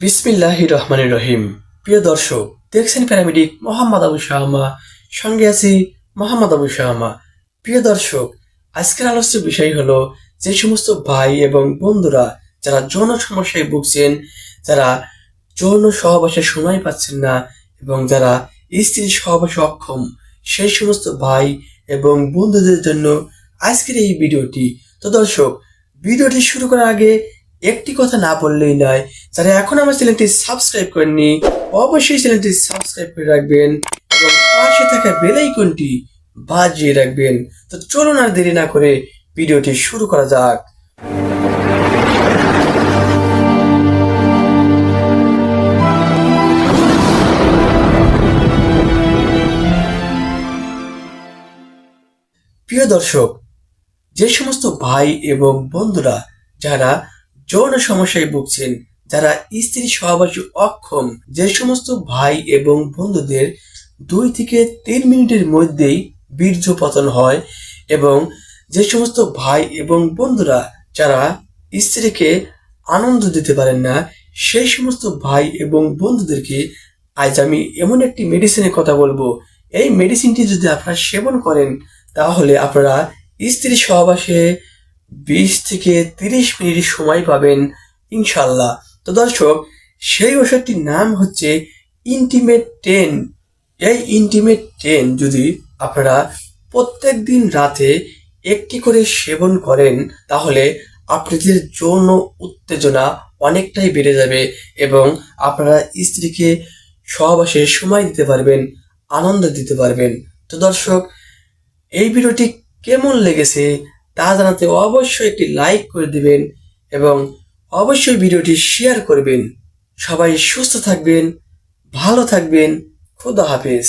বিসমিল্লাহির রহমানির রহিম। প্রিয় দর্শক, দেখছেন প্যারামেডিক মোহাম্মদ আবু শাহমা, সঙ্গে আছি মোহাম্মদ আবু শাহমা। প্রিয় দর্শক, আজকের আলোচ্য বিষয় হলো যে সমস্ত ভাই এবং বন্ধুরা যারা যৌন সমস্যায় ভুগছেন, যারা যৌন সহবাসের সময় পাচ্ছেন না এবং যারা স্ত্রীর সহবাসে অক্ষম, সেই সমস্ত ভাই এবং বন্ধুদের জন্য আজকের এই ভিডিওটি। তো দর্শক, ভিডিওটি শুরু করার আগে একটি কথা না বললেই নয়, যারা এখন আমার চ্যানেলটি সাবস্ক্রাইব করেননি অবশ্যই চ্যানেলটি সাবস্ক্রাইব করে রাখবেন এবং পাশে থাকা বেল আইকনটি বাজিয়ে রাখবেন। তো চলুন আর দেরি না করে ভিডিওটি শুরু করা যাক। প্রিয় দর্শক, যে সমস্ত ভাই এবং বন্ধুরা যারা যৌন সমস্যায় ভুগছেন, যারা স্ত্রী সহবাসে অক্ষম, যে সমস্ত ভাই এবং বন্ধুদের 2 থেকে 3 মিনিটের মধ্যেই বীর্য পতন হয় এবং যে সমস্ত ভাই এবং বন্ধুরা যারা স্ত্রীকে আনন্দ দিতে পারেন না, সেই সমস্ত ভাই এবং বন্ধুদেরকে আজ আমি এমন একটি মেডিসিনের কথা বলবো। এই মেডিসিনটি যদি আপনারা সেবন করেন তাহলে আপনারা স্ত্রী সহবাসে 20 থেকে 30 মিনিট সময় পাবেন ইনশাল্লাহ। তো দর্শক, সেই ওষুধটির নাম হচ্ছে ইন্টিমেট 10। এই ইন্টিমেট 10 যদি আপনারা প্রত্যেক দিন রাতে একটি করে সেবন করেন তাহলে আপনাদের যৌন উত্তেজনা অনেকটাই বেড়ে যাবে এবং আপনারা স্ত্রীকে সহবাসে সময় দিতে পারবেন, আনন্দ দিতে পারবেন। তো দর্শক, এই ভিডিওটি কেমন লেগেছে তা জানাতে অবশ্যই একটি লাইক করে দিবেন এবং অবশ্যই ভিডিওটি শেয়ার করবেন। সবাই সুস্থ থাকবেন, ভালো থাকবেন। খোদা হাফেজ।